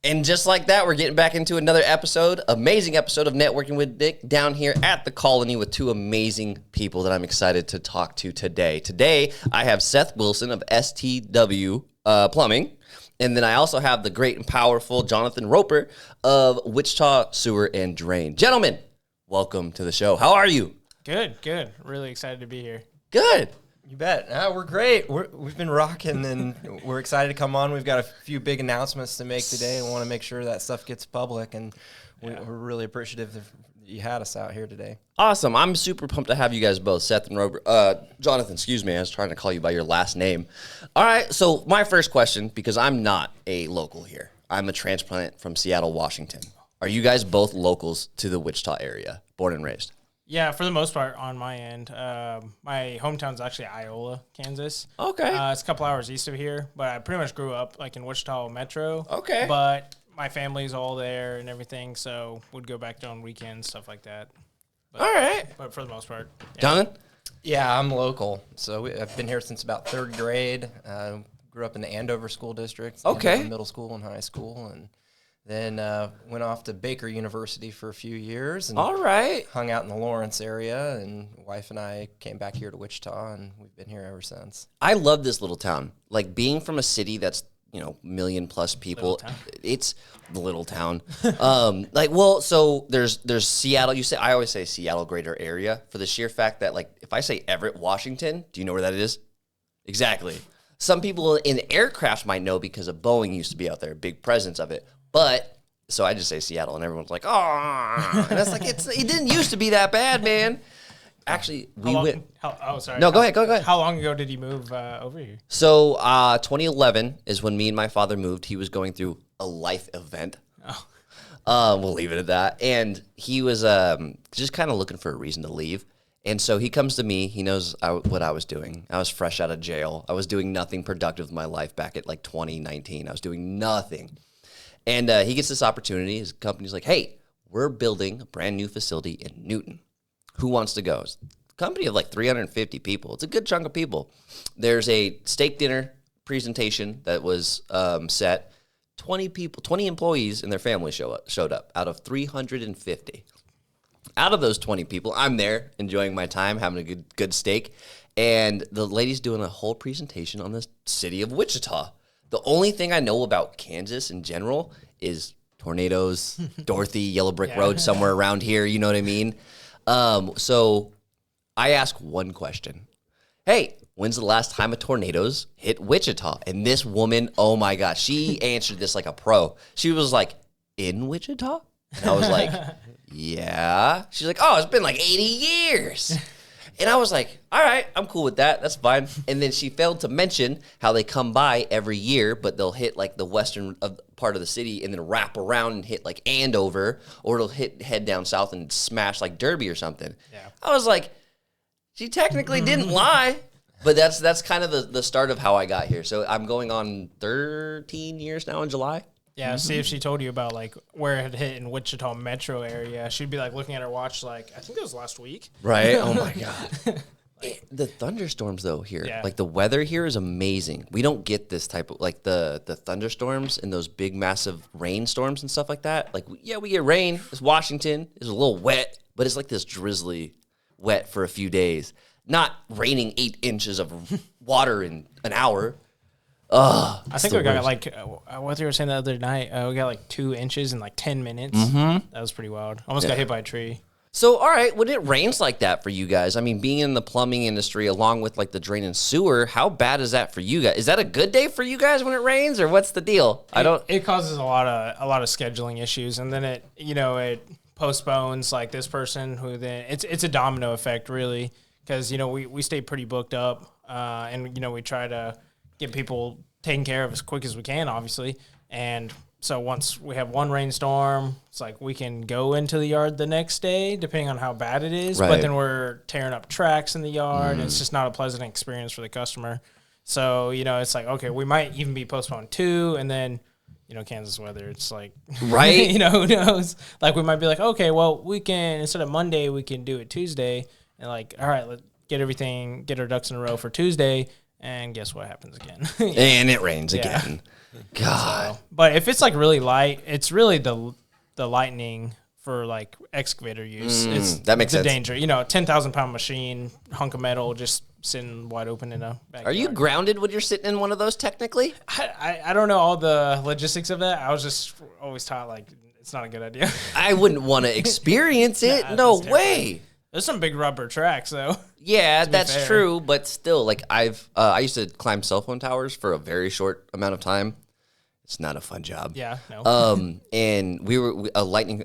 And just like that, we're getting back into another episode, amazing episode of Networking with Dick down here at the Colony with two amazing people that I'm excited to talk to today. Today, I have Seth Wilson of STW Plumbing, and then I also have the great and powerful Jonathan Roper of Wichita Sewer and Drain. Gentlemen, welcome to the show. How are you? Good. Really excited to be here. Good. You bet. We're great. We've been rocking, and we're excited to come on. We've got a few big announcements to make today, and want to make sure that stuff gets public, and we're really appreciative that you had us out here today. Awesome. I'm super pumped to have you guys both, Seth and Robert. Jonathan, excuse me. I was trying to call you by your last name. All right, so my first question, because I'm not a local here. I'm a transplant from Seattle, Washington. Are you guys both locals to the Wichita area, born and raised? Yeah, for the most part on my end. My hometown's actually Iola, Kansas. Okay. It's a couple hours east of here, but I pretty much grew up like in Wichita Metro. Okay. But my family's all there and everything, so we'd go back on weekends, stuff like that. But, all right. But for the most part. Yeah. Jonathan? Yeah, I'm local. So I've been here since about third grade. Grew up in the Andover School District. Okay. Andover Middle School and high school, and then went off to Baker University for a few years. And all right. hung out in the Lawrence area, and wife and I came back here to Wichita, and we've been here ever since. I love this little town. Like being from a city that's, million plus people. It's the little town. So there's Seattle. I always say Seattle greater area for the sheer fact that, like, if I say Everett, Washington, do you know where that is? Exactly. Some people in aircraft might know because of Boeing used to be out there, big presence of it. But so I just say Seattle, and everyone's like, "Oh," and that's like it didn't used to be that bad, man. Actually, sorry. No, go ahead. How long ago did you move over here? So 2011 is when me and my father moved. He was going through a life event. We'll leave it at that. And he was just kind of looking for a reason to leave. And so he comes to me. He knows what I was doing. I was fresh out of jail. I was doing nothing productive with my life back at like 2019. I was doing nothing. And he gets this opportunity. His company's like, hey, we're building a brand new facility in Newton. Who wants to go? It's a company of like 350 people. It's a good chunk of people. There's a steak dinner presentation that was set. 20 employees and their family showed up out of 350. Out of those 20 people, I'm there enjoying my time, having a good steak. And the lady's doing a whole presentation on the city of Wichita. The only thing I know about Kansas in general is tornadoes, Dorothy, Yellow Brick Road, somewhere around here. You know what I mean? So I ask one question. Hey, when's the last time a tornadoes hit Wichita? And this woman, oh my gosh, she answered this like a pro. She was like, in Wichita? And I was like, yeah. She's like, oh, it's been like 80 years. And I was like, all right, I'm cool with that. That's fine. And then she failed to mention how they come by every year, but they'll hit like the western part of the city and then wrap around and hit like Andover, or it'll head down south and smash like Derby or something. Yeah. I was like, she technically didn't lie, but that's kind of the start of how I got here. So I'm going on 13 years now in July. Yeah, see if she told you about like where it had hit in Wichita metro area. She'd be like looking at her watch like, I think it was last week. Right? Oh my God. The thunderstorms though here, like the weather here is amazing. We don't get this type of like the thunderstorms and those big massive rainstorms and stuff like that. Like we get rain. It's Washington. It's a little wet, but it's like this drizzly wet for a few days. Not raining 8 inches of water in an hour. I think we got like what you were saying the other night. We got like 2 inches in like 10 minutes. Mm-hmm. That was pretty wild. Almost got hit by a tree. So, all right, when it rains like that for you guys, I mean, being in the plumbing industry along with like the drain and sewer, how bad is that for you guys? Is that a good day for you guys when it rains, or what's the deal? It causes a lot of scheduling issues, and then it postpones like this person who then it's a domino effect really, because we stay pretty booked up, and we try to get people taken care of as quick as we can, obviously. And so once we have one rainstorm, it's like we can go into the yard the next day, depending on how bad it is. Right. But then we're tearing up tracks in the yard. And it's just not a pleasant experience for the customer. So, it's like, okay, we might even be postponed too. And then, Kansas weather, it's like, right? Who knows? Like we might be like, okay, well, we can, instead of Monday, we can do it Tuesday. And like, all right, let's get our ducks in a row for Tuesday. and guess what happens again? And it rains again. God. So, but if it's like really light, it's really the lightning for like excavator use. It's that makes the sense. danger. 10,000-pound machine, hunk of metal, just sitting wide open in a backyard. Are you grounded when you're sitting in one of those technically? I don't know all the logistics of that. I was just always taught like it's not a good idea. I wouldn't want to experience it. No way. There's some big rubber tracks though. Yeah, that's fair. true. But still, like I used to climb cell phone towers for a very short amount of time. It's not a fun job. Yeah, no. And a lightning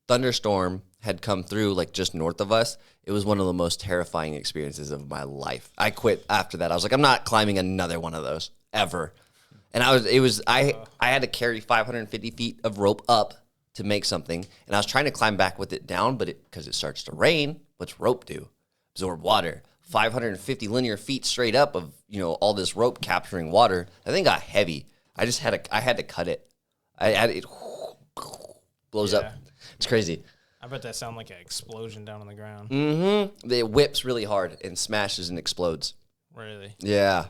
thunderstorm had come through like just north of us. It was one of the most terrifying experiences of my life. I quit after that. I was like, I'm not climbing another one of those ever. And I had to carry 550 feet of rope up to make something, and I was trying to climb back with it down, but because it starts to rain, what's rope do? Absorb water. 550 linear feet straight up of all this rope capturing water. That thing got heavy. I had to cut it. It blows up. It's crazy. I bet that sounded like an explosion down on the ground. Mm-hmm. It whips really hard and smashes and explodes. Really? Yeah.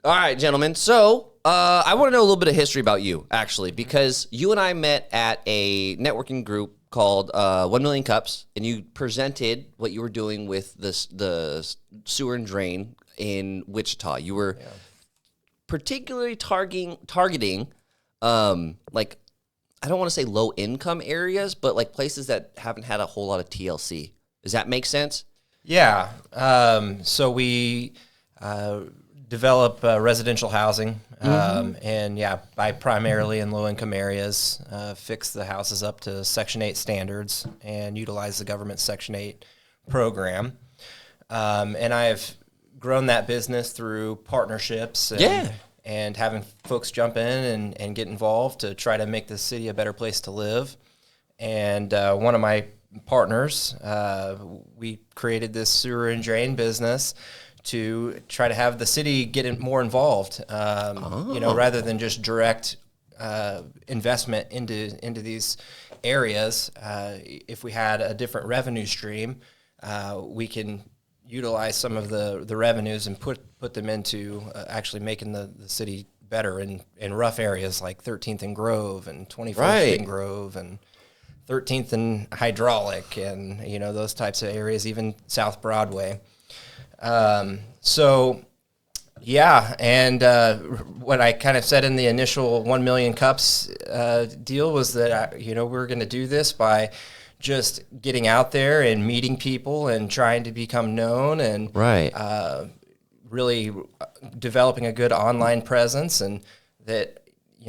All right, gentlemen. So I want to know a little bit of history about you, actually, because you and I met at a networking group called 1 Million Cups, and you presented what you were doing with the sewer and drain in Wichita. You were particularly targeting like, I don't want to say low income areas, but like places that haven't had a whole lot of TLC. Does that make sense? Yeah. So we develop residential housing, and buy primarily in low income areas, fix the houses up to Section 8 standards, and utilize the government Section 8 program. And I've grown that business through partnerships and having folks jump in and get involved to try to make the city a better place to live. And one of my partners, we created this sewer and drain business to try to have the city get more involved, rather than just direct investment into these areas. If we had a different revenue stream, we can utilize some of the revenues and put them into actually making the city better in rough areas like 13th and Grove and 21st and Grove and 13th and Hydraulic and those types of areas, even South Broadway. And what I kind of said in the initial 1 Million Cups deal was that we're going to do this by just getting out there and meeting people and trying to become known and really developing a good online presence, and that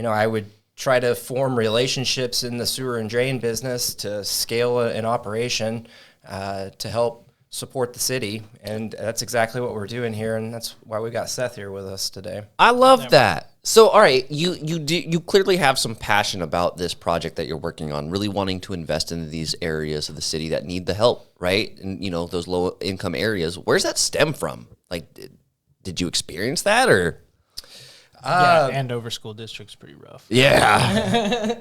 I would try to form relationships in the sewer and drain business to scale an operation to help support the city. And that's exactly what we're doing here, and that's why we got Seth here with us today. I love that. So, all right, you clearly have some passion about this project that you're working on, really wanting to invest in these areas of the city that need the help, right? And those low income areas. Where's that stem from? Like, did you experience that, or? Andover School District's pretty rough. Yeah.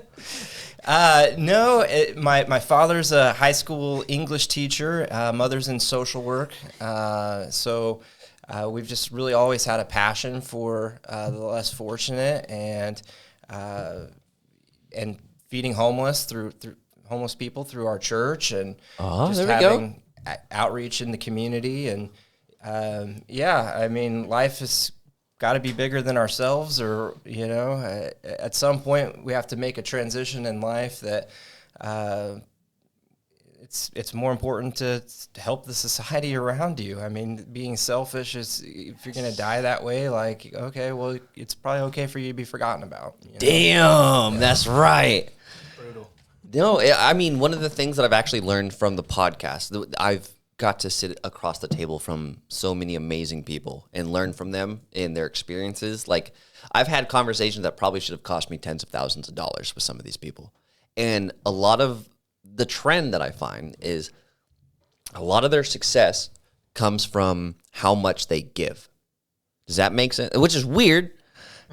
No, my father's a high school English teacher. Mother's in social work. So we've just really always had a passion for the less fortunate and feeding homeless through homeless people through our church, and just having outreach in the community. And life has got to be bigger than ourselves, or at some point we have to make a transition in life that it's more important to help the society around you. I mean, being selfish is, if you're gonna die that way, like, okay, well, it's probably okay for you to be forgotten about. Damn, that's right. Brutal. No, I mean, one of the things that I've actually learned from the podcast, I've got to sit across the table from so many amazing people and learn from them and their experiences. Like, I've had conversations that probably should have cost me tens of thousands of dollars with some of these people. And a lot of the trend that I find is a lot of their success comes from how much they give. Does that make sense? Which is weird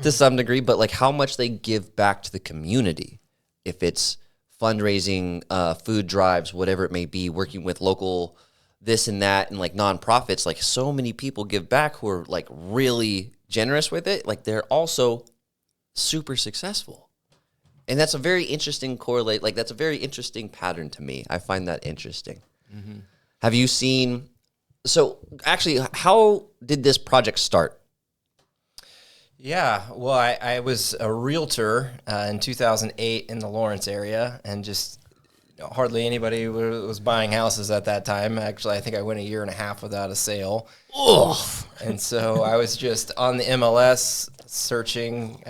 to some degree, but like how much they give back to the community. If it's fundraising, food drives, whatever it may be, working with local this and that and like nonprofits, like so many people give back who are like really generous with it. Like they're also super successful. And that's a very interesting correlate. Like that's a very interesting pattern to me. I find that interesting. Mm-hmm. Have you seen, so actually, how did this project start? Yeah, well, I was a realtor in 2008 in the Lawrence area, and just hardly anybody was buying houses at that time. Actually, I think I went a year and a half without a sale. Ugh. And so I was just on the MLS searching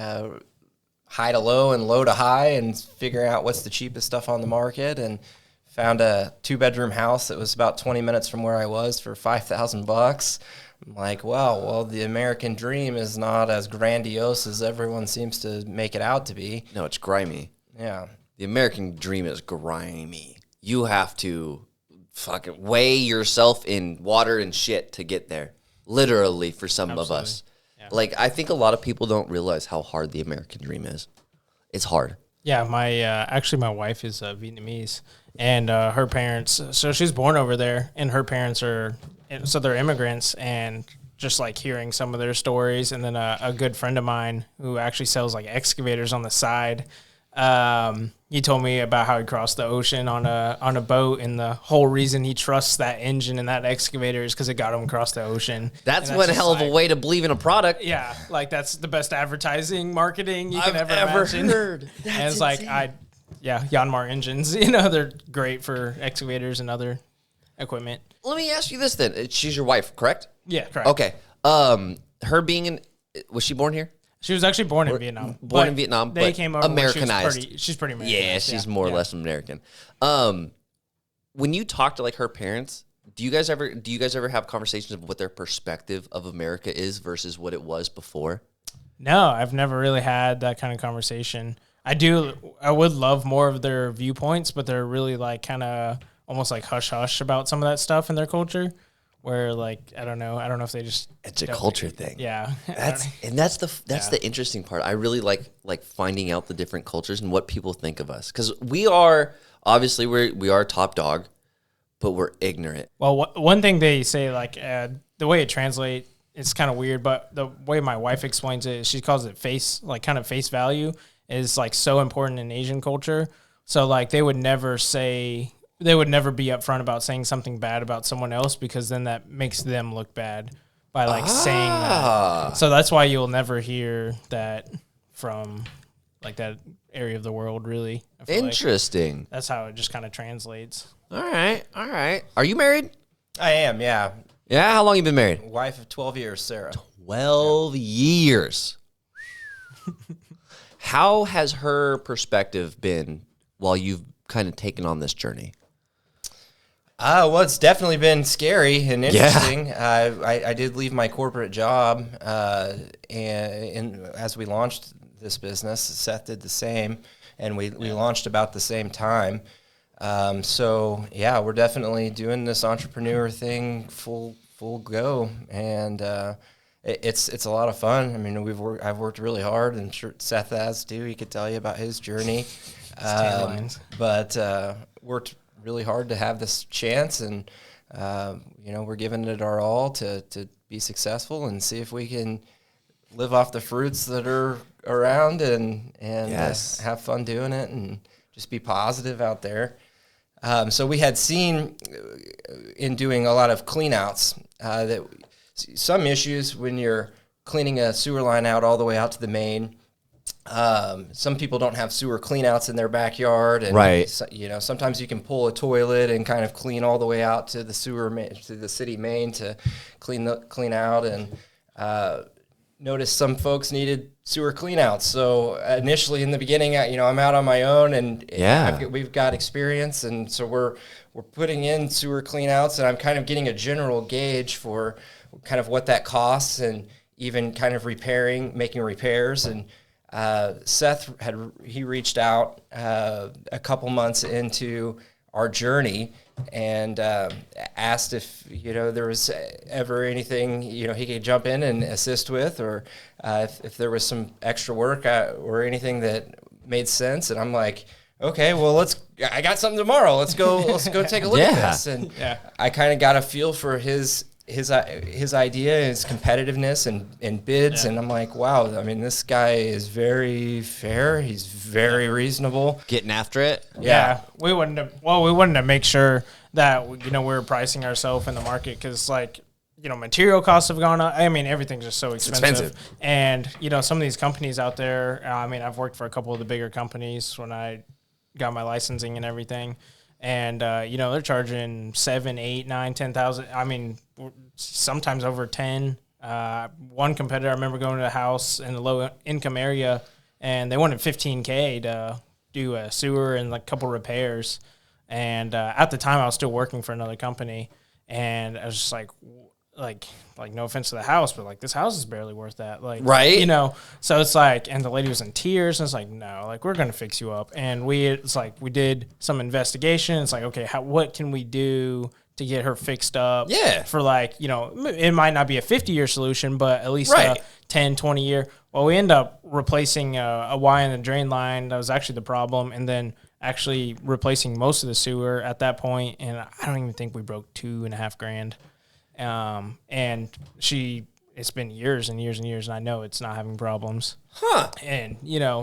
high to low and low to high and figuring out what's the cheapest stuff on the market, and found a 2-bedroom house that was about 20 minutes from where I was for $5,000. I'm like, wow, well, the American dream is not as grandiose as everyone seems to make it out to be. No, it's grimy. Yeah. The American dream is grimy. You have to fucking weigh yourself in water and shit to get there. Literally, for some of us. Yeah. Like, I think a lot of people don't realize how hard the American dream is. It's hard. Yeah, actually my wife is Vietnamese, and her parents. So she's born over there, and her parents they're immigrants, and just like hearing some of their stories, and then a good friend of mine who actually sells like excavators on the side. He told me about how he crossed the ocean on a boat, and the whole reason he trusts that engine and that excavator is because it got him across the ocean. That's one hell of a way to believe in a product. Yeah, like that's the best advertising marketing you can ever imagine. Heard. And it's insane. Like Yanmar engines, they're great for excavators and other equipment. Let me ask you this then. She's your wife, correct? Yeah, correct. Okay. Her being was she born here? She was actually born in Vietnam. Born in Vietnam, they but came over Americanized. She's pretty Americanized. Yeah, she's more or less American. When you talk to like her parents, do you guys ever have conversations of what their perspective of America is versus what it was before? No, I've never really had that kind of conversation. I would love more of their viewpoints, but they're really like kind of almost like hush hush about some of that stuff in their culture. Where like I don't know if they just it's a culture thing. Yeah, that's the interesting part. I really like finding out the different cultures and what people think of us, because we are obviously we are top dog, but we're ignorant. Well, one thing they say, like the way it translates, it's kind of weird, but the way my wife explains it, she calls it face value is like so important in Asian culture. So like they would never be upfront about saying something bad about someone else, because then that makes them look bad by like saying that. So that's why you'll never hear that from like that area of the world, really. Interesting. Like that's how it just kind of translates. All right. Are you married? I am, yeah. Yeah, how long you been married? Wife of 12 years, Sarah. 12 years. How has her perspective been while you've kind of taken on this journey? Well, it's definitely been scary and interesting. Yeah. I did leave my corporate job, and as we launched this business, Seth did the same, and we launched about the same time. So yeah, we're definitely doing this entrepreneur thing full go, and it's a lot of fun. I mean, I've worked really hard, and sure Seth has too. He could tell you about his journey, but worked really hard to have this chance, and we're giving it our all to be successful and see if we can live off the fruits that are around and yes. Have fun doing it and just be positive out there. So we had seen in doing a lot of clean outs that some issues when you're cleaning a sewer line out all the way out to the main. Some people don't have sewer cleanouts in their backyard, and right. Sometimes you can pull a toilet and kind of clean all the way out to the to the city main to clean out. And noticed some folks needed sewer cleanouts. So initially in the beginning, I'm out on my own, and we've got experience, and so we're putting in sewer cleanouts, and I'm kind of getting a general gauge for kind of what that costs, and even kind of making repairs. And Seth reached out a couple months into our journey and asked if there was ever anything he could jump in and assist with, or if there was some extra work or anything that made sense. And I'm like, okay, well, I got something tomorrow. Let's go take a look at this. And I kind of got a feel for his idea, his competitiveness and bids. And I'm like, wow, I mean, this guy is very fair. He's very reasonable. Getting after it. Yeah. We wanted to make sure that, we were pricing ourselves in the market, because like, material costs have gone up. I mean, everything's just so expensive. And, some of these companies out there, I mean, I've worked for a couple of the bigger companies when I got my licensing and everything. And, they're charging 7, 8, 9, 10,000. I mean, sometimes over 10. One competitor, I remember going to a house in a low income area, and they wanted $15K to do a sewer and like a couple repairs. And, at the time I was still working for another company, and I was just like, no offense to the house, but like, this house is barely worth that. Like, right. So it's like, and the lady was in tears, and it's like, no, like, we're going to fix you up. And we did some investigation. It's like, okay, what can we do to get her fixed up? Yeah. For like, it might not be a 50-year solution, but at least a 10, 20-year. Well, we end up replacing a Y in the drain line. That was actually the problem. And then actually replacing most of the sewer at that point. And I don't even think we broke $2,500. And it's been years and years and years, and I know it's not having problems. Huh. And,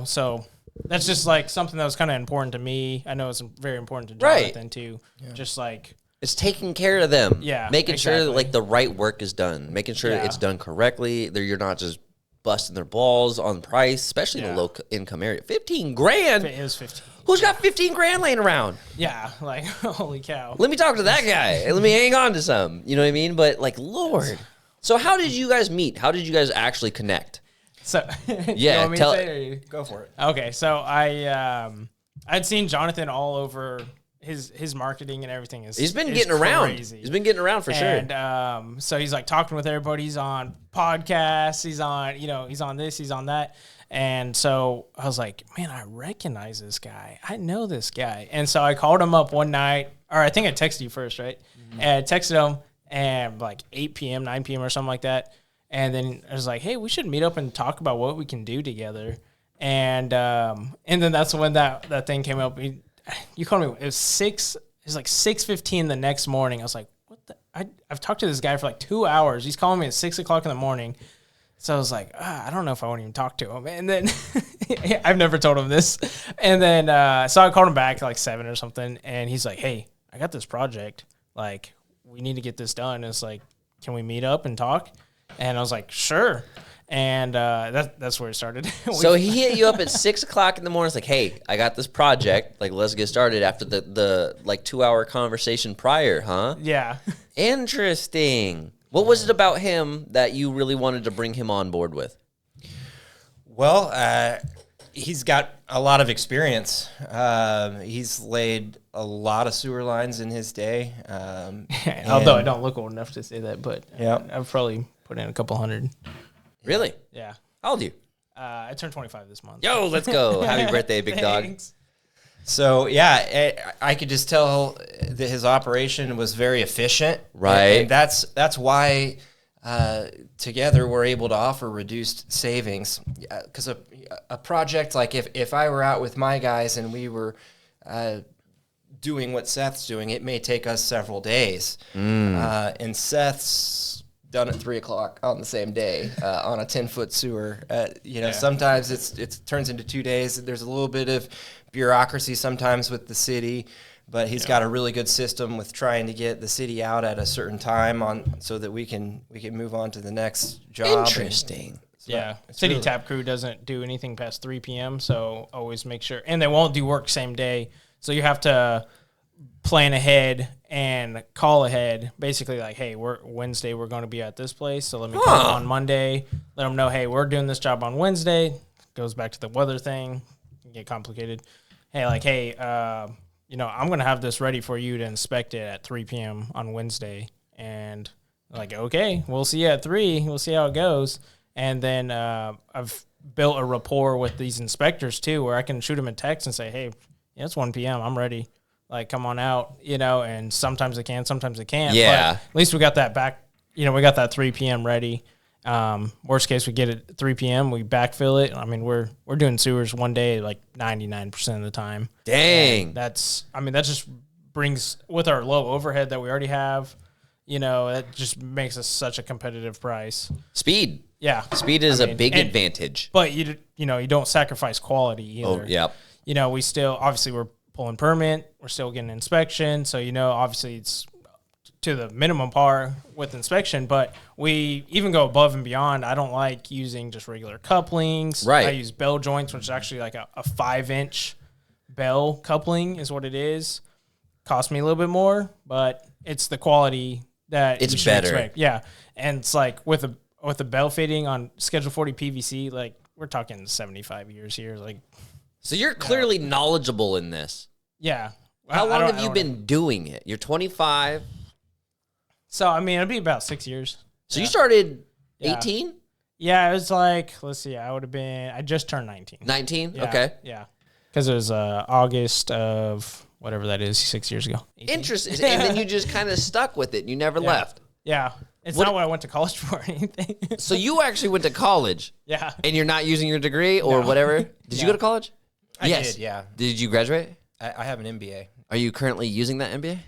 so that's just like something that was kind of important to me. I know it's very important to Jonathan too. Yeah. Just like, it's taking care of them. Yeah. Making sure that like the right work is done, making sure it's done correctly. That you're not just busting their balls on price, especially in a low income area. $15,000. It is 15. Who's got $15,000 laying around? Yeah, like, holy cow. Let me talk to that guy. Let me hang on to some. You know what I mean? But like, Lord. So how did you guys meet? How did you guys actually connect? So yeah, go for it. Okay, so I'd seen Jonathan all over his marketing and everything. He's been getting around. He's been getting around for sure. And so he's like talking with everybody. He's on podcasts. He's on he's on this. He's on that. And so I was like, man, I recognize this guy. I know this guy. And so I called him up one night, or I think I texted you first, right? Mm-hmm. And I texted him at like 8 p.m., 9 p.m. or something like that. And then I was like, hey, we should meet up and talk about what we can do together. And then that's when that thing came up. You called me. It was like 6:15 the next morning. I was like, what the? I've talked to this guy for like 2 hours. He's calling me at 6 o'clock in the morning. So I was like, I don't know if I want to even talk to him. And then I've never told him this. And then so I called him back at like 7 or something. And he's like, hey, I got this project. Like, we need to get this done. It's like, can we meet up and talk? And I was like, sure. And that's where it started. So he hit you up at 6 o'clock in the morning. It's like, hey, I got this project. Like, let's get started after the like 2 hour conversation prior, huh? Yeah. Interesting. What was it about him that you really wanted to bring him on board with? Well, he's got a lot of experience. He's laid a lot of sewer lines in his day. Although I don't look old enough to say that, but yeah, I've probably put in a couple hundred. Really? Yeah. How old are you? I turned 25 this month. Yo, let's go. Happy birthday, big dog. So, yeah, I could just tell that his operation was very efficient. Right. And that's why together we're able to offer reduced savings. Because a project like if I were out with my guys and we were doing what Seth's doing, it may take us several days. And Seth's done at 3 o'clock on the same day on a 10-foot sewer. Sometimes it turns into 2 days. There's a little bit of bureaucracy sometimes with the city, but he's got a really good system with trying to get the city out at a certain time so that we can move on to the next job. Interesting. City really, tap crew doesn't do anything past 3 p.m., so always make sure. And they won't do work same day, so you have to plan ahead and call ahead. Basically, like, hey, Wednesday we're going to be at this place, so let me call on Monday. Let them know, hey, we're doing this job on Wednesday. Goes back to the weather thing. Get complicated. Hey, I'm going to have this ready for you to inspect it at 3 p.m. on Wednesday. And like, okay, we'll see you at 3. We'll see how it goes. And then I've built a rapport with these inspectors too, where I can shoot them a text and say, hey, it's 1 p.m. I'm ready. Like, come on out, and sometimes they can, sometimes they can't. Yeah. But at least we got that back, we got that 3 p.m. ready. Worst case, we get it at 3 p.m. We backfill it. I mean, we're doing sewers one day like 99% of the time. Dang. And that just brings, with our low overhead that we already have, that just makes us such a competitive price. Speed. Yeah. Speed is a big advantage. But you don't sacrifice quality either. Oh, yep. We still, obviously we're pulling permit, we're still getting inspection. So, obviously it's to the minimum par with inspection, but we even go above and beyond. I don't like using just regular couplings. Right. I use bell joints, which is actually like a 5-inch bell coupling is what it is. Cost me a little bit more, but it's the quality that it's you should better. Expect. Yeah. And it's like with a bell fitting on Schedule 40 PVC, like we're talking 75 years here. Like, so you're clearly knowledgeable in this. Yeah. How long have you been doing it? You're 25. So, I mean, it'd be about 6 years. So you started 18? Yeah, it was like, let's see, I just turned 19. 19? Yeah, Okay. Yeah. Because it was August of whatever that is, 6 years ago. 18. Interesting. And then you just kind of stuck with it. You never left. Yeah. It's not what I went to college for or anything. So you actually went to college. Yeah. And you're not using your degree or whatever? Did you go to college? I did, yeah. Did you graduate? I have an MBA. Are you currently using that MBA?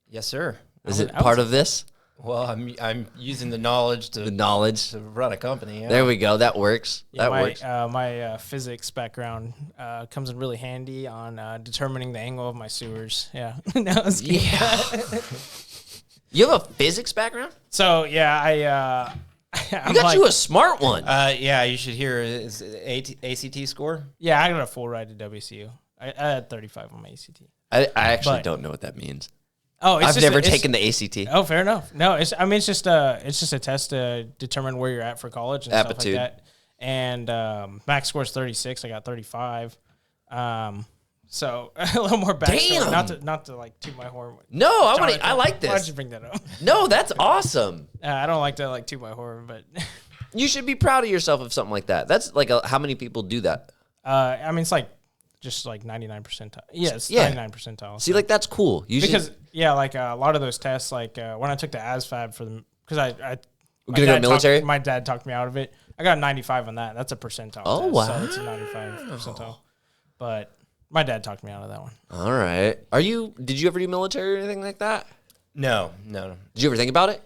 Yes, sir. Is it part of this? Well, I'm using the knowledge to run a company. Yeah. There we go. That works. Yeah, that works. My physics background comes in really handy on determining the angle of my sewers. Yeah. Yeah. You have a physics background? So, yeah, you got you a smart one. Yeah, you should hear is ACT score. Yeah, I got a full ride to WCU. I had 35 on my ACT. I actually don't know what that means. Oh, I've never taken the ACT. Oh, fair enough. No, it's just a test to determine where you're at for college and Aptitude. stuff like that. And max score is 36. I got 35. So a little more backstory. Damn. Not to like toot my horn. No, I like this. Why'd you bring that up? No, that's awesome. I don't like to like toot my horn, but You should be proud of yourself of something like that. That's like how many people do that? I mean, it's like just like 99 percentile. Yes, 99 percentile. See, like that's cool. Because like a lot of those tests, like when I took the ASVAB for them, because We're gonna go military. My dad talked me out of it. I got a 95 on that. That's a percentile. Oh test, wow, so it's a 95 percentile. But my dad talked me out of that one. All right. Did you ever do military or anything like that? No. Did you ever think about it?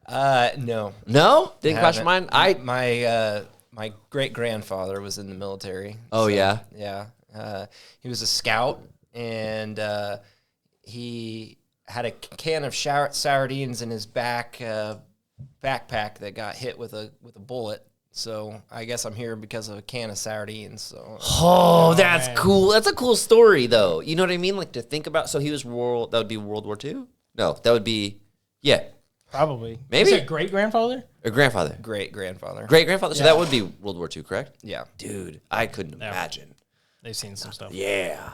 No. No? Didn't cross your mind? My great grandfather was in the military. Oh, so, yeah? Yeah. He was a scout, and he had a can of sardines in his backpack that got hit with a bullet. So I guess I'm here because of a can of sardines. So that's cool. That's a cool story, though. You know what I mean? Like to think about. So he was that would be World War II? No, that would be probably maybe a great grandfather or grandfather. Great grandfather. So that would be World War II, correct? Yeah, dude, I couldn't imagine. They've seen some stuff. Yeah.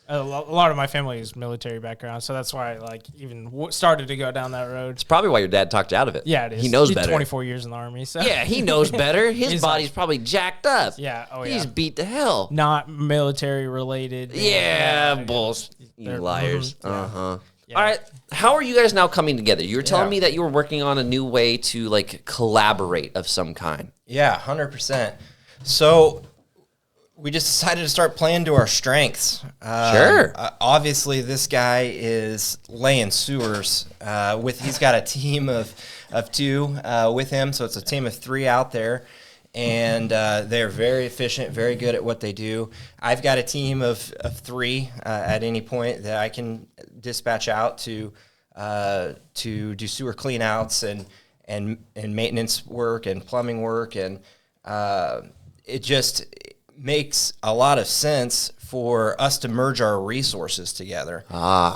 A lot of my family is military background, so that's why I like even started to go down that road. It's probably why your dad talked you out of it. Yeah, it is. He knows He's better. 24 years in the Army, so yeah, he knows better. His body's probably jacked up. Yeah, he's beat to hell. Not military related. Yeah, bulls. You liars. Yeah. Yeah. All right, how are you guys now coming together? You were telling me that you were working on a new way to like collaborate of some kind. Yeah, 100%. So we just decided to start playing to our strengths. Sure. Obviously, this guy is laying sewers. He's got a team of two with him, so it's a team of 3 out there. And they're very efficient, very good at what they do. I've got a team of 3 at any point that I can dispatch out to do sewer cleanouts and maintenance work and plumbing work, and it just makes a lot of sense for us to merge our resources together.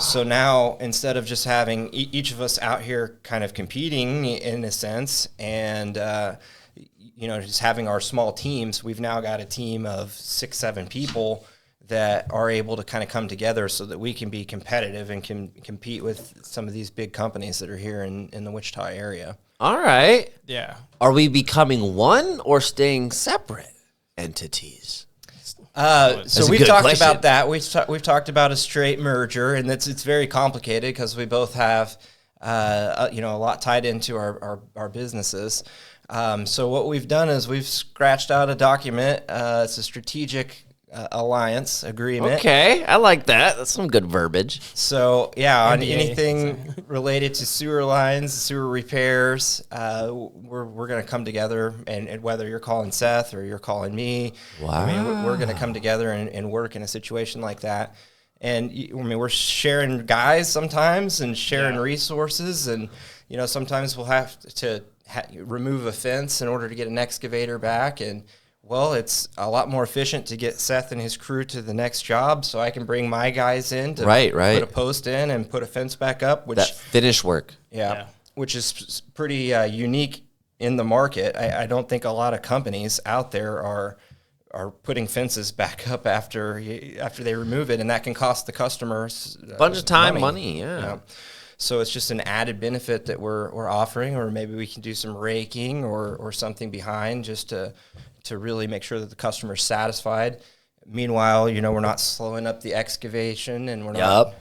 So now, instead of just having each of us out here kind of competing in a sense and just having our small teams, we've now got a team of 6-7 people that are able to kind of come together so that we can be competitive and can compete with some of these big companies that are here in the Wichita area. All right. Yeah. Are we becoming one or staying separate entities? So we've talked about that. We've talked about a straight merger, and it's very complicated because we both have a lot tied into our businesses. So what we've done is we've scratched out a document. It's a strategic alliance agreement. Okay, I like that. That's some good verbiage. So yeah, on NDA. anything related to sewer lines, sewer repairs, we're going to come together, and whether you're calling Seth or you're calling me, I mean, we're going to come together and work in a situation like that. And I mean, we're sharing guys sometimes and sharing resources, and sometimes we'll have to remove a fence in order to get an excavator back, and well, it's a lot more efficient to get Seth and his crew to the next job, so I can bring my guys in to put a post in and put a fence back up. Which that finish work. Yeah, which is pretty unique in the market. I don't think a lot of companies out there are putting fences back up after they remove it, and that can cost the customers A bunch of time, money. Yeah. So it's just an added benefit that we're offering, or maybe we can do some raking or something behind just to really make sure that the customer's satisfied. Meanwhile, we're not slowing up the excavation, and we're not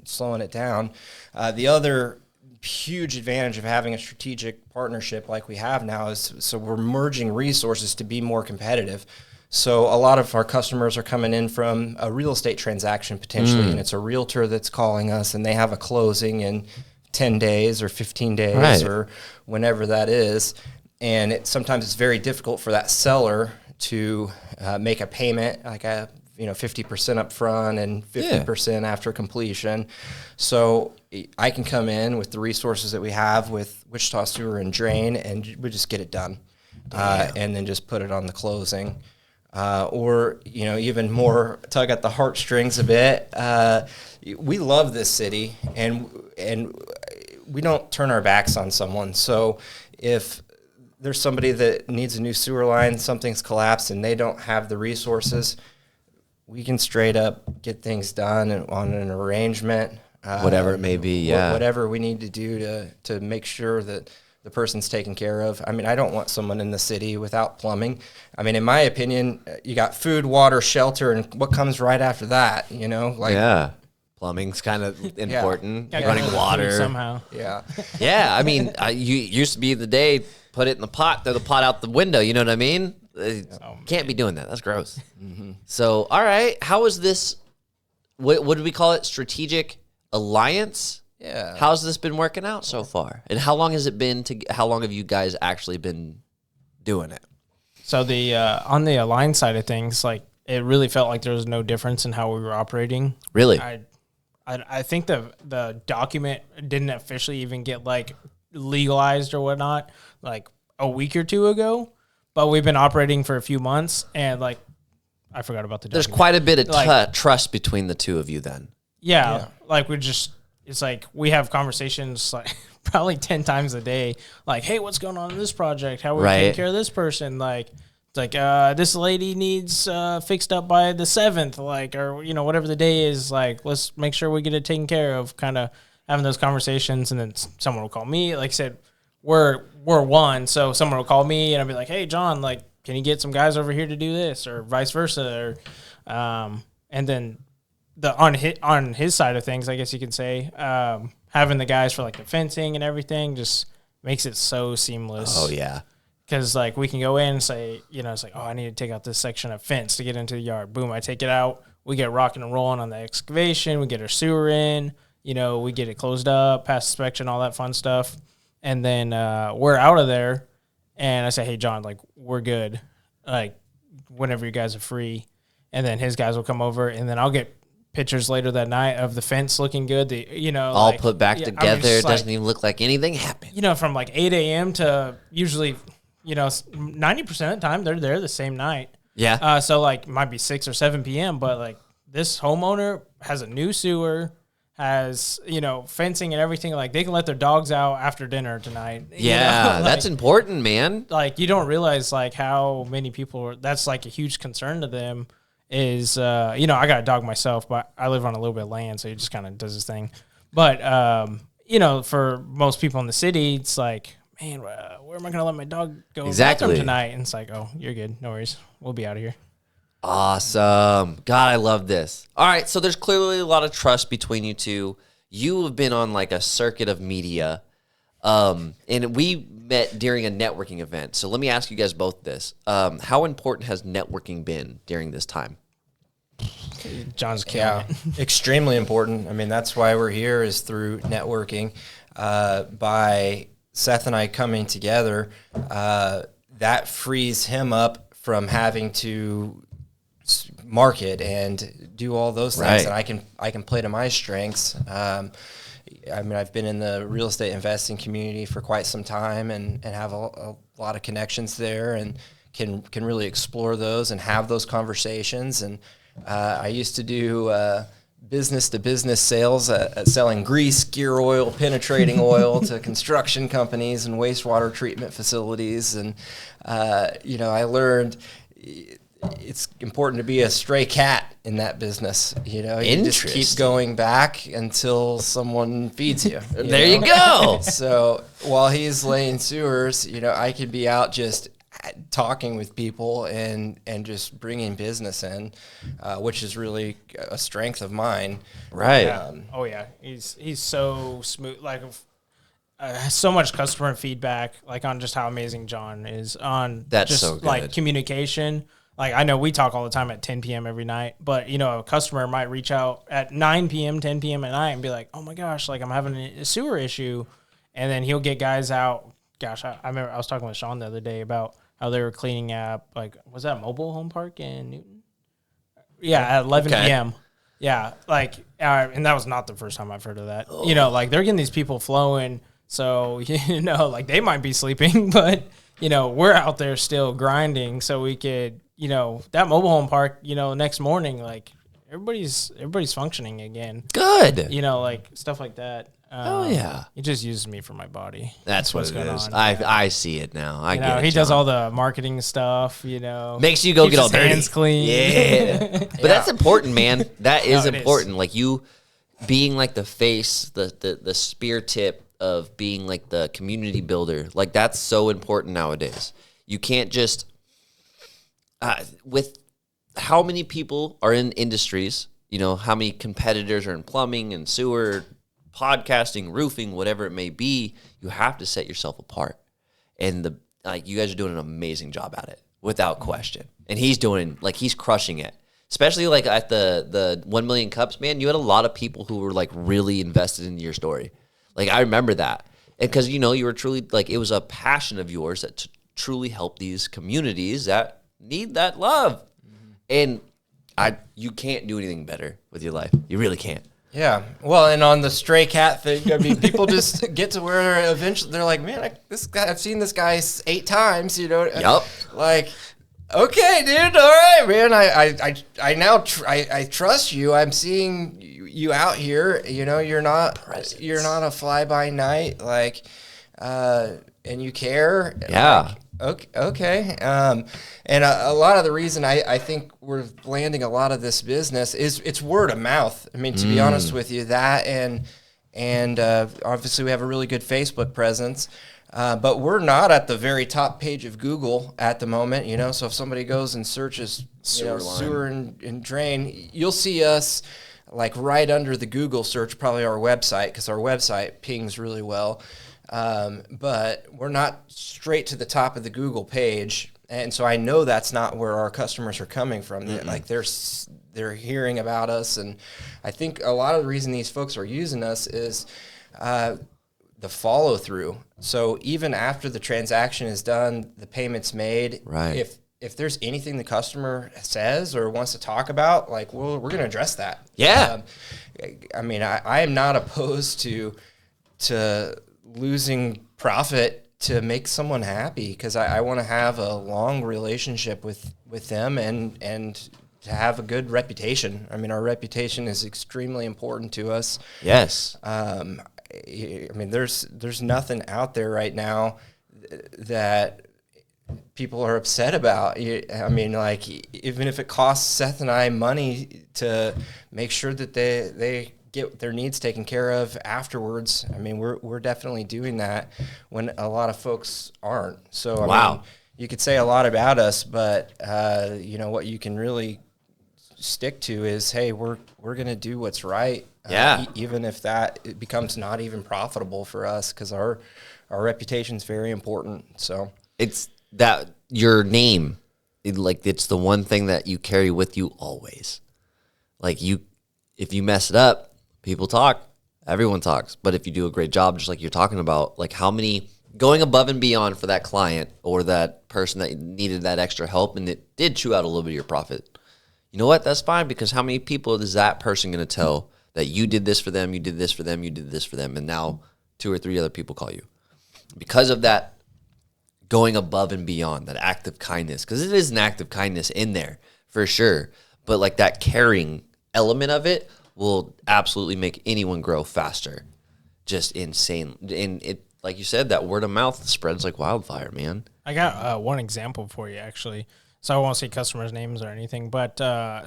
slowing it down. The other huge advantage of having a strategic partnership like we have now is so we're merging resources to be more competitive. So a lot of our customers are coming in from a real estate transaction potentially, and it's a realtor that's calling us, and they have a closing in 10 days or 15 days or whenever that is. And sometimes it's very difficult for that seller to make a payment, like 50% up front and 50% after completion. So I can come in with the resources that we have with Wichita Sewer and Drain, and we just get it done, and then just put it on the closing. Or even more tug at the heartstrings a bit. We love this city, and we don't turn our backs on someone. So if there's somebody that needs a new sewer line, something's collapsed, and they don't have the resources, we can straight up get things done on an arrangement. Whatever it may be, whatever we need to do to make sure that the person's taken care of. I mean, I don't want someone in the city without plumbing. I mean, in my opinion, you got food, water, shelter, and what comes right after that, Plumbing's kind of important. Gotta Running go water somehow. Yeah. Yeah, I mean, you used to be the day, put it in the pot, throw the pot out the window. You know what I mean? Can't be doing that. That's gross. So, all right, how is this? What did we call it? Strategic alliance. Yeah. How's this been working out so far? And how long has it been how long have you guys actually been doing it? So the on the Align side of things, like it really felt like there was no difference in how we were operating. Really? I think the document didn't officially even get like legalized or whatnot like a week or two ago, but we've been operating for a few months, and like I forgot about the document. There's quite a bit of trust between the two of you then. Yeah. Like it's like we have conversations like probably 10 times a day. Like, hey, what's going on in this project? How are we taking care of this person? Like, it's like, this lady needs fixed up by the 7th, like, or, whatever the day is. Like, let's make sure we get it taken care of, kind of having those conversations. And then someone will call me. Like I said, we're one. So someone will call me and I'll be like, hey, John, like, can you get some guys over here to do this, or vice versa? Or, and then on his side of things, I guess you can say, having the guys for like the fencing and everything just makes it so seamless. Oh yeah. Because like we can go in and say, it's like, oh, I need to take out this section of fence to get into the yard. Boom, I take it out. We get rocking and rolling on the excavation. We get our sewer in. We get it closed up, pass inspection, all that fun stuff. And then we're out of there. And I say, hey, John, like, we're good. Like, whenever you guys are free. And then his guys will come over, and then I'll get pictures later that night of the fence looking good. All like, put back together. It doesn't even look like anything happened. From like 8 a.m. to usually, 90% of the time they're there the same night. Yeah. So like might be 6 or 7 p.m. But like this homeowner has a new sewer, has, fencing and everything. Like they can let their dogs out after dinner tonight. Yeah, that's important, man. Like you don't realize like how many people that's like a huge concern to them. Is I got a dog myself, but I live on a little bit of land, so he just kind of does his thing. But for most people in the city, it's like, man, where am I gonna let my dog go bathroom tonight? And it's like, oh, you're good, no worries, we'll be out of here. Awesome, God, I love this. All right, so there's clearly a lot of trust between you two. You have been on like a circuit of media. And we met during a networking event. So let me ask you guys both this. How important has networking been during this time? John's killing it. Extremely important. I mean, that's why we're here, is through networking. By Seth and I coming together, that frees him up from having to market and do all those things, Right. and I can play to my strengths. I mean, I've been in the real estate investing community for quite some time, and have a lot of connections there, and can really explore those and have those conversations. And I used to do business to business sales at selling grease, gear oil, penetrating oil to construction companies and wastewater treatment facilities. And I learned it's important to be a stray cat in that business. You just keep going back until someone feeds you. There you go. So while he's laying sewers, I could be out just talking with people and just bringing business in, which is really a strength of mine. Right. Oh yeah, he's so smooth. Like so much customer feedback, like on just how amazing John is on That's just so good. like communication. Like I know we talk all the time at 10 p.m. every night, but a customer might reach out at 9 p.m., 10 p.m. at night and be like, "Oh my gosh, like I'm having a sewer issue," and then he'll get guys out. Gosh, I remember I was talking with Sean the other day about how they were cleaning up, like, was that mobile home park in Newton? Yeah, at 11 p.m. Yeah, like, and that was not the first time I've heard of that. Like they're getting these people flowing, so like they might be sleeping, but we're out there still grinding, so we could. That mobile home park, next morning, like everybody's functioning again. Good. Like stuff like that. Oh yeah. He just uses me for my body. That's what it is. on. I see it now. I get it. He does John. all the marketing stuff, Makes you go keeps get all his dirty. hands clean. Yeah. But that's important, man. That is No, it important. is. Like you being like the face, the spear tip of being like the community builder. Like that's so important nowadays. You can't just with how many people are in industries, how many competitors are in plumbing and sewer, podcasting, roofing, whatever it may be, you have to set yourself apart. And you guys are doing an amazing job at it, without question. And he's crushing it. Especially like at the 1 million cups, man, you had a lot of people who were like really invested in your story. Like I remember that. And because you were truly like, it was a passion of yours that to truly help these communities that need that love. And you can't do anything better with your life. You really can't. Yeah. Well, and on the stray cat thing, I mean, people just get to where eventually they're like, man, I've seen this guy 8 times, Yep. Like, okay, dude. All right, man. I now I trust you. I'm seeing you out here. You're not a fly by night. Like, and you care. Yeah. Like, okay. And a lot of the reason I think we're landing a lot of this business is it's word of mouth. I mean, to be honest with you, that and obviously we have a really good Facebook presence, but we're not at the very top page of Google at the moment. So if somebody goes and searches sewer and drain, you'll see us like right under the Google search, probably our website, because our website pings really well. But we're not straight to the top of the Google page. And so I know that's not where our customers are coming from. Like they're hearing about us. And I think a lot of the reason these folks are using us is the follow through. So even after the transaction is done, the payment's made. Right. If there's anything the customer says or wants to talk about, like, well, we're going to address that. Yeah. I mean, I am not opposed to losing profit to make someone happy, because I want to have a long relationship with them and to have a good reputation. I mean, our reputation is extremely important to us. Yes. I mean, there's nothing out there right now that people are upset about. I mean, like, even if it costs Seth and I money to make sure that they get their needs taken care of afterwards, I mean, we're definitely doing that when a lot of folks aren't. So, I mean, you could say a lot about us, but what you can really stick to is, hey, we're going to do what's right. Yeah. Even if it becomes not even profitable for us, because our reputation is very important. So it's that your name, it's the one thing that you carry with you always. Like if you mess it up, people talk, everyone talks. But if you do a great job, just like you're talking about, like how many going above and beyond for that client or that person that needed that extra help and it did chew out a little bit of your profit. You know what? That's fine, because how many people is that person going to tell that you did this for them, you did this for them, you did this for them, and now 2 or 3 other people call you? Because of that going above and beyond, that act of kindness, because it is an act of kindness in there for sure. But like that caring element of it will absolutely make anyone grow faster. Just insane. And it, like you said, that word of mouth spreads like wildfire, man. I got one example for you, actually. So I won't say customers' names or anything, but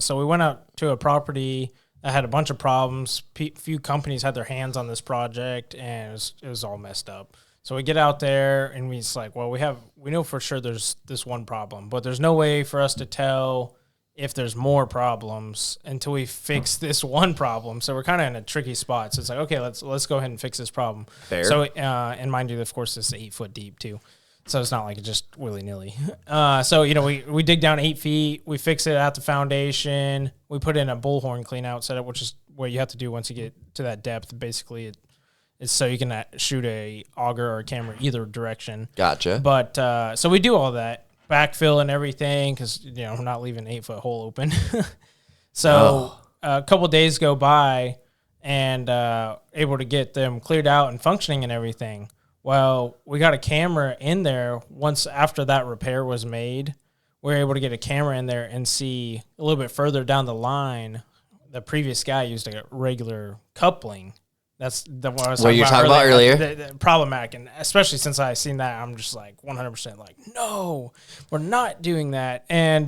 so we went out to a property that had a bunch of problems. Few companies had their hands on this project, and it was all messed up. So we get out there, and we're like, well, we know for sure there's this one problem, but there's no way for us to tell if there's more problems until we fix this one problem. So we're kind of in a tricky spot. So it's like, okay, let's go ahead and fix this problem. Fair. So, and mind you, of course, it's 8 foot deep too. So it's not like just willy-nilly. So, we dig down 8 feet. We fix it at the foundation. We put in a bullhorn clean-out setup, which is what you have to do once you get to that depth. Basically, it's so you can shoot a auger or a camera either direction. Gotcha. But so we do all that. Backfill and everything, because we're not leaving an 8 foot hole open. So a couple of days go by, and able to get them cleared out and functioning and everything. Well, we got a camera in there. Once after that repair was made, we were able to get a camera in there and see a little bit further down the line. The previous guy used a regular coupling. That's the what I was what you were talking about earlier. The problematic, and especially since I seen that, I'm just like 100% like, no, we're not doing that. And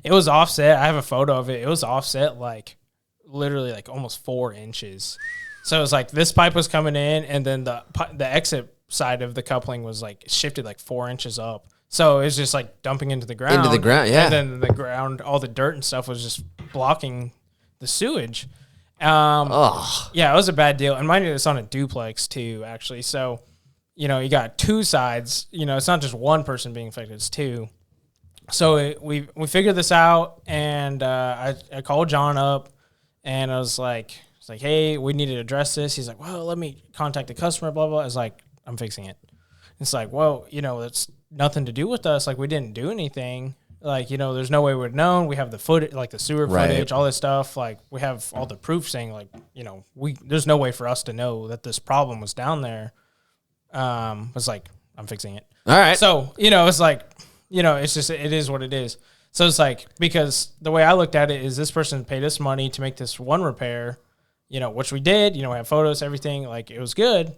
it was offset. I have a photo of it. It was offset like literally like almost 4 inches. So it was like this pipe was coming in, and then the exit side of the coupling was like shifted like 4 inches up. So it was just like dumping into the ground. Into the ground, yeah. And then the ground, all the dirt and stuff was just blocking the sewage. Yeah, it was a bad deal. And mind you, it's on a duplex too, actually. So, you got 2 sides. It's not just one person being affected; it's 2. So we figured this out, and I called John up, and I was like, hey, we need to address this. He's like, well, let me contact the customer. Blah blah. I was like, I'm fixing it. It's like, well, it's nothing to do with us. Like, we didn't do anything. Like, there's no way we'd known. We have the footage, like the sewer footage, all this stuff. Like, we have all the proof saying, like, there's no way for us to know that this problem was down there. It's like, I'm fixing it. All right. So, it's like, it's just, it is what it is. So it's like, because the way I looked at it is this person paid us money to make this one repair, which we did, we have photos, everything, like, it was good.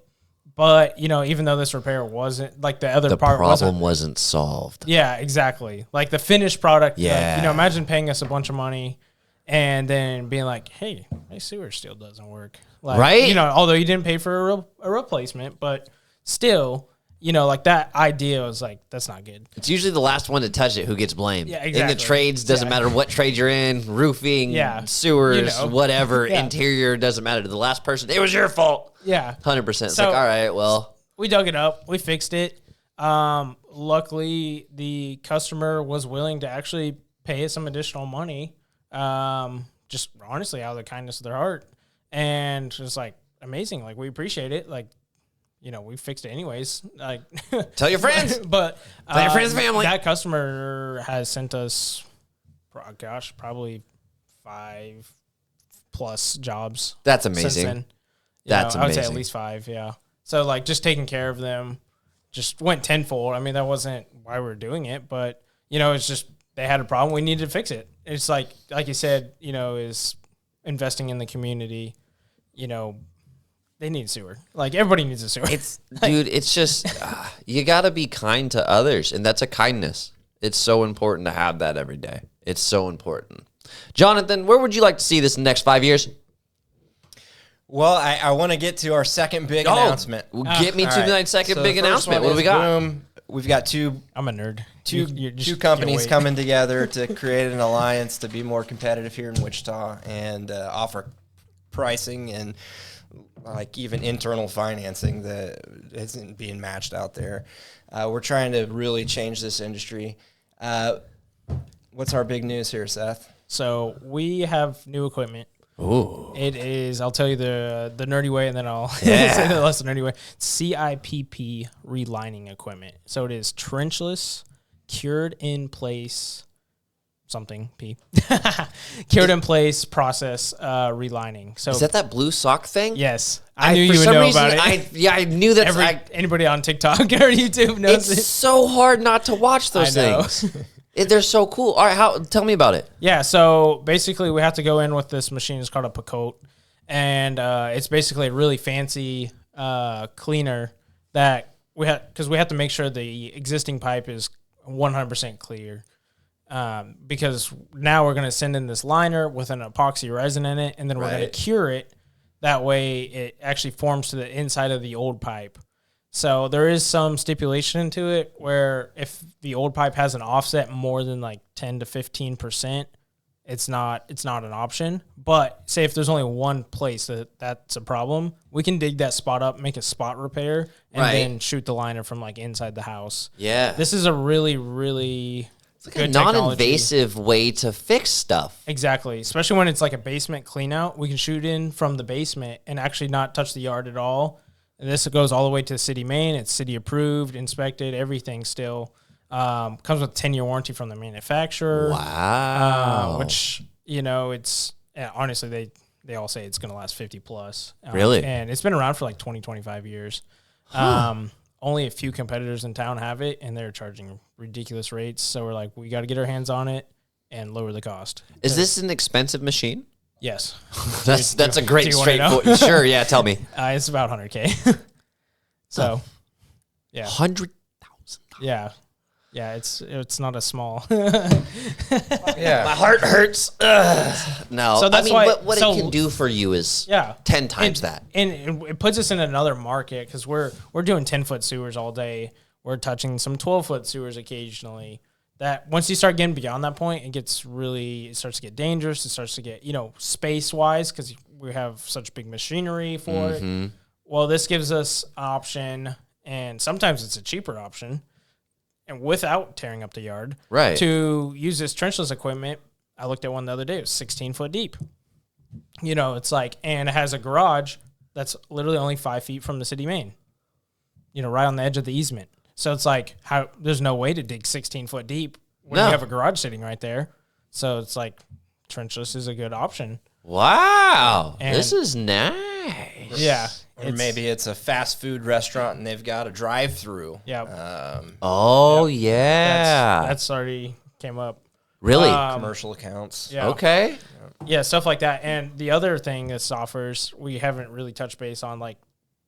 But, even though this repair wasn't, like, the other part wasn't solved. Yeah, exactly. Like, the finished product, yeah. Like, imagine paying us a bunch of money and then being like, hey, my sewer still doesn't work. Like, right? Although you didn't pay for a replacement, but still, like, that idea was like, that's not good. It's usually the last one to touch it who gets blamed. Yeah, exactly. In the trades, doesn't matter what trade you're in, roofing, sewers, whatever, interior, doesn't matter. To the last person, it was your fault. Yeah. 100%. It's like, all right, well. We dug it up. We fixed it. Luckily, the customer was willing to actually pay us some additional money, just honestly out of the kindness of their heart. And it's like amazing. Like, we appreciate it. Like, we fixed it anyways. Like, tell your friends. But tell your friends and family. That customer has sent us, probably 5+ jobs. That's amazing. Since then. That's amazing. I would say at least 5, yeah. So, like, just taking care of them just went tenfold. I mean, that wasn't why we were doing it, but, it's just they had a problem. We needed to fix it. It's like you said, is investing in the community, they need sewer. Like, everybody needs a sewer. Dude, it's just, you got to be kind to others, and that's a kindness. It's so important to have that every day. It's so important. Jonathan, where would you like to see this in the next 5 years? Well, I want to get to our second big announcement. Get me to the second big announcement. What do we got? Boom. we've got two I'm a nerd. two You just two can't companies wait. coming together to create an alliance to be more competitive here in Wichita and offer pricing and like even internal financing that isn't being matched out there. We're trying to really change this industry. What's our big news here, Seth? So we have new equipment. Ooh. It is, I'll tell you the nerdy way, and then I'll Yeah. say the less nerdy way. CIPP relining equipment. So it is trenchless, cured in place, something P, cured in place process relining. So Is that blue sock thing? yes, I knew for you would some know reason, about it. I knew that. Anybody on TikTok or YouTube knows It's it. so hard not to watch those I know. things. They're so cool. All right, tell me about it. Yeah, so basically we have to go in with this machine. It's called a Pacote, and it's basically a really fancy cleaner that we have because we have to make sure the existing pipe is 100% clear. Because now we're going to send in this liner with an epoxy resin in it, and then we're going to Right. cure it. That way it actually forms to the inside of the old pipe. So there is some stipulation into it where if the old pipe has an offset more than like 10 to 15%, it's not an option. But say if there's only one place that's a problem, we can dig that spot up, make a spot repair, and Right. then shoot the liner from like inside the house. Yeah. This is a really, really It's like good a technology. non-invasive way to fix stuff. Exactly. Especially when it's like a basement clean out. We can shoot in from the basement and actually not touch the yard at all. And this goes all the way to the city main. It's city approved, inspected, everything still. Comes with a 10-year warranty from the manufacturer. Wow. Which, it's honestly, they all say it's going to last 50 plus. Really? And it's been around for like 20, 25 years. Only a few competitors in town have it, and they're charging ridiculous rates. So we're like, we got to get our hands on it and lower the cost. Is this an expensive machine? Yes. That's a great do you wanna know? straightforward. Sure, yeah, tell me. It's about 100K. So, yeah. $100,000. Yeah. Yeah, it's not a small. Yeah. My heart hurts. Ugh. No, So that's I mean, why- what so- it can do for you is Yeah. 10 times that. And it puts us in another market because we're doing 10-foot sewers all day. We're touching some 12-foot sewers occasionally. That once you start getting beyond that point, it starts to get dangerous. It starts to get, space wise, because we have such big machinery for it. Well, this gives us an option, and sometimes it's a cheaper option, and without tearing up the yard, Right. to use this trenchless equipment. I looked at one the other day. It was 16 foot deep. It's like, and it has a garage that's literally only 5 feet from the city main, right on the edge of the easement. So it's like, there's no way to dig 16 foot deep when No. you have a garage sitting right there. So it's like, trenchless is a good option. Wow. And- This is nice. Yeah. Or maybe it's a fast food restaurant and they've got a drive-through. Yeah. Oh, yeah. That's already came up. Really? Commercial accounts. Yeah. Okay. Yeah, stuff like that. And the other thing this offers, we haven't really touched base on, like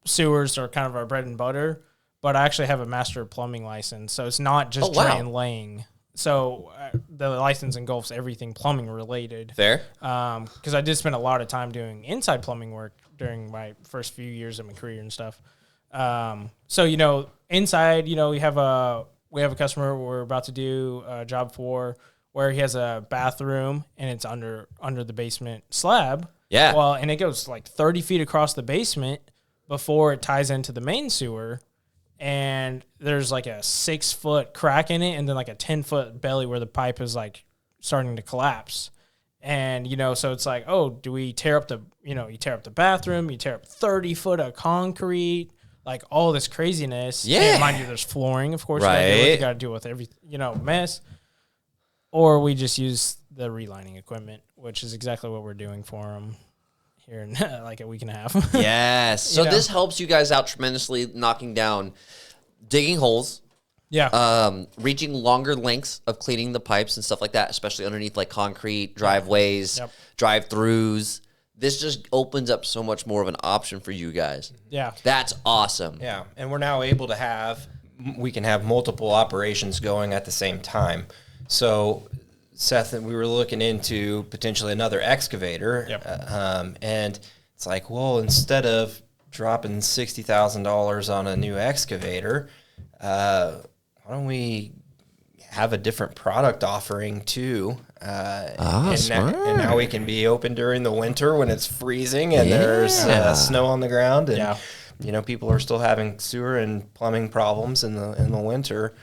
sewers are kind of our bread and butter, but I actually have a master plumbing license. So it's not just wow. drain laying. So the license engulfs everything plumbing related. Fair. Because I did spend a lot of time doing inside plumbing work during my first few years of my career and stuff. So, inside, we have a customer we're about to do a job for where he has a bathroom and it's under the basement slab. Yeah. Well, and it goes like 30 feet across the basement before it ties into the main sewer. And there's like a 6-foot crack in it and then like a 10-foot belly where the pipe is like starting to collapse. And, so it's like, oh, do we tear up you tear up the bathroom, you tear up 30 foot of concrete, like all this craziness. Yeah. And mind you, there's flooring, of course. You got to deal with every, mess. Or we just use the relining equipment, which is exactly what we're doing for them here in like a week and a half. Yes. So You know? this helps you guys out tremendously, knocking down, digging holes, Yeah. reaching longer lengths of cleaning the pipes and stuff like that, especially underneath like concrete, driveways, Yep. drive-throughs. This just opens up so much more of an option for you guys. Yeah. That's awesome. Yeah, and we're now able to we can have multiple operations going at the same time. So, Seth, we were looking into potentially another excavator. Yep. And it's like, well, instead of dropping $60,000 on a new excavator, why don't we have a different product offering too? And now we can be open during the winter when it's freezing and there's snow on the ground, and people are still having sewer and plumbing problems in the winter.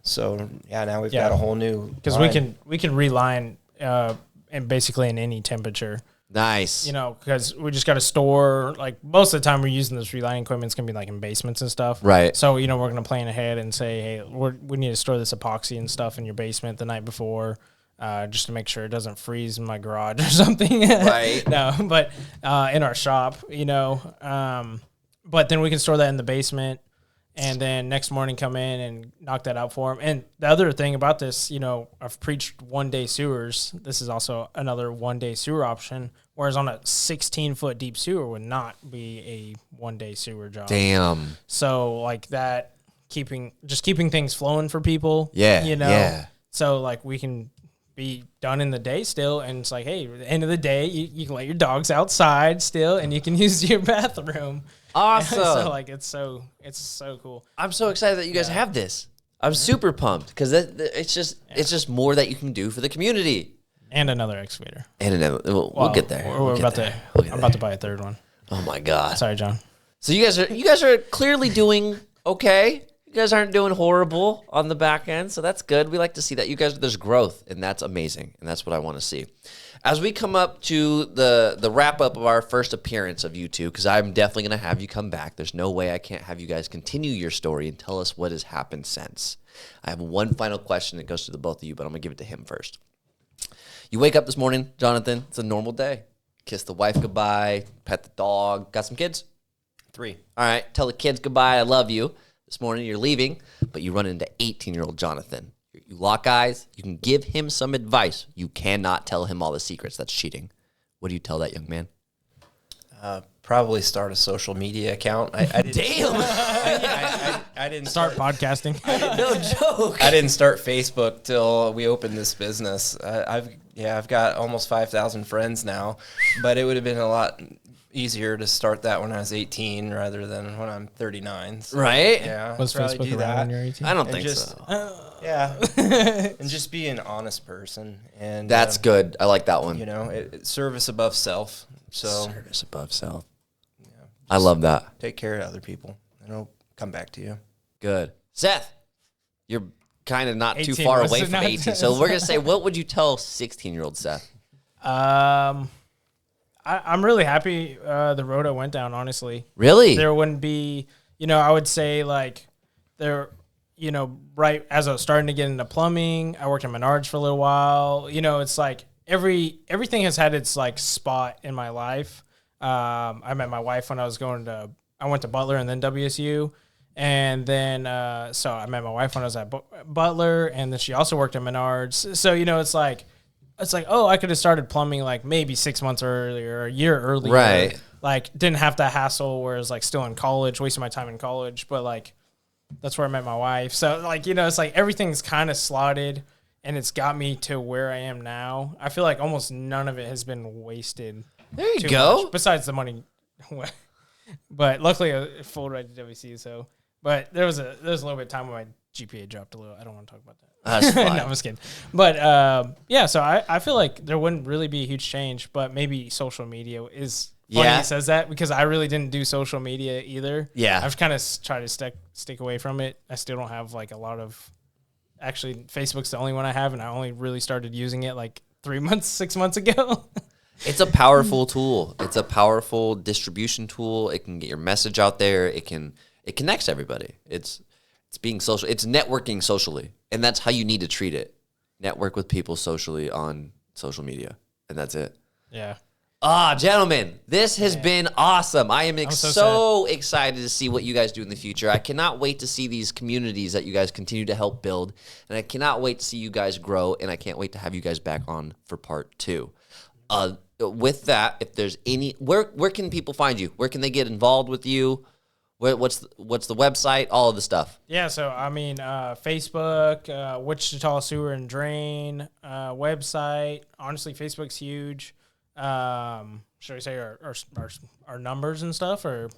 So now we've got a whole new, because we can reline and basically in any temperature. Nice. Because we just got to store, like, most of the time we're using this relining equipment. It's going to be like in basements and stuff. Right. So, we're going to plan ahead and say, hey, we need to store this epoxy and stuff in your basement the night before, just to make sure it doesn't freeze in my garage or something. Right. No, but in our shop, but then we can store that in the basement. And then next morning come in and knock that out for them. And the other thing about this, I've preached 1-day sewers. This is also another 1-day sewer option, whereas on a 16-foot deep sewer would not be a 1-day sewer job. Damn. So like that, keeping things flowing for people. Yeah. Yeah. So like we can be done in the day still, and it's like, hey, at the end of the day, you can let your dogs outside still, and you can use your bathroom. Awesome. So like it's so cool. I'm so excited that you guys have this. I'm super pumped because it's just more that you can do for the community. And another excavator. And we'll get there. I'm about to buy a third one. Oh my God. Sorry, John. So you guys are clearly doing okay. You guys aren't doing horrible on the back end, so that's good. We like to see that. There's growth, and that's amazing, and that's what I want to see. As we come up to the wrap-up of our first appearance of you two, because I'm definitely going to have you come back. There's no way I can't have you guys continue your story and tell us what has happened since. I have one final question that goes to the both of you, but I'm going to give it to him first. You wake up this morning, Jonathan. It's a normal day. Kiss the wife goodbye, pet the dog. Got some kids? 3. All right, tell the kids goodbye, I love you. This morning you're leaving, but you run into 18-year-old Jonathan. You lock eyes. You can give him some advice. You cannot tell him all the secrets. That's cheating. What do you tell that young man? Probably start a social media account. I didn't start podcasting. No joke. I didn't start Facebook till we opened this business. I've got almost 5,000 friends now, but it would have been a lot easier to start that when I was 18 rather than when I'm 39. So, right? Yeah. Was Facebook around when you're 18? I don't think so. Yeah. And just be an honest person. And that's good. I like that one. Service above self. So service above self. Yeah. I love that. Take care of other people, and it'll come back to you. Good. Seth, you're kind of not too far away from 18. So we're going to say, what would you tell 16-year-old Seth? I'm really happy the road I went down, honestly. Really? There wouldn't be, I would say like there, right as I was starting to get into plumbing, I worked at Menards for a little while. It's like everything has had its like spot in my life. I met my wife when I went to Butler and then WSU. And then, so I met my wife when I was at Butler, and then she also worked at Menards. So, it's like, oh, I could have started plumbing like maybe 6 months earlier, or a year earlier. Right. Like, didn't have to hassle, whereas like still in college, wasting my time in college. But like, that's where I met my wife. So like, it's like everything's kind of slotted, and it's got me to where I am now. I feel like almost none of it has been wasted. There you go. Much, besides the money. But luckily I full right to WC. So, but there was a little bit of time when my GPA dropped a little. I don't want to talk about that. That's fine. No, I'm just kidding. But so I feel like there wouldn't really be a huge change, but maybe social media is funny he says that, because I really didn't do social media either. Yeah. I've kind of tried to stick away from it. I still don't have like a lot of, actually Facebook's the only one I have, and I only really started using it like 6 months ago. It's a powerful tool. It's a powerful distribution tool. It can get your message out there. It connects everybody. It's being social. It's networking socially, and that's how you need to treat it. Network with people socially on social media, and that's it. Yeah. Gentlemen, this has been awesome. I am so sad. excited to see what you guys do in the future. I cannot wait to see these communities that you guys continue to help build, and I cannot wait to see you guys grow, and I can't wait to have you guys back on for part 2. With that, if there's any, where can people find you? Where can they get involved with you? What's the website? All of the stuff. Yeah, so I mean, Facebook, Wichita Sewer and Drain, website. Honestly, Facebook's huge. Should we say our numbers and stuff, or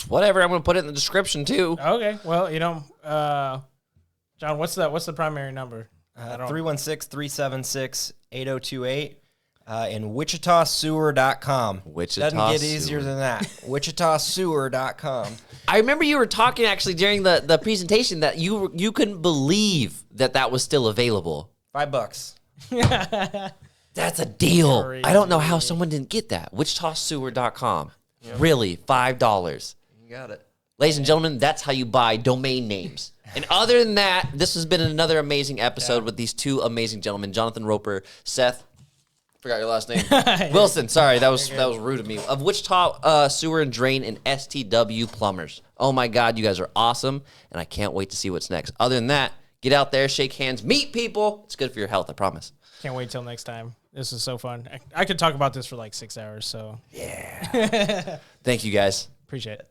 Whatever. I'm gonna put it in the description too. Okay. Well, John, what's the primary number? 316-376-8028 and WichitaSewer.com. Doesn't get easier than that. WichitaSewer.com. I remember you were talking actually during the presentation that you couldn't believe that was still available. $5. That's a deal. Crazy. I don't know how someone didn't get that. WichitaSewer.com. Yep. Really, $5. You got it. Ladies and gentlemen, that's how you buy domain names. And other than that, this has been another amazing episode with these two amazing gentlemen, Jonathan Roper, Seth. Forgot your last name. Wilson. Sorry, that was rude of me. Of Wichita Sewer and Drain and STW Plumbers. Oh my God, you guys are awesome, and I can't wait to see what's next. Other than that, get out there, shake hands, meet people. It's good for your health, I promise. Can't wait till next time. This is so fun. I could talk about this for like 6 hours. So yeah. Thank you guys. Appreciate it.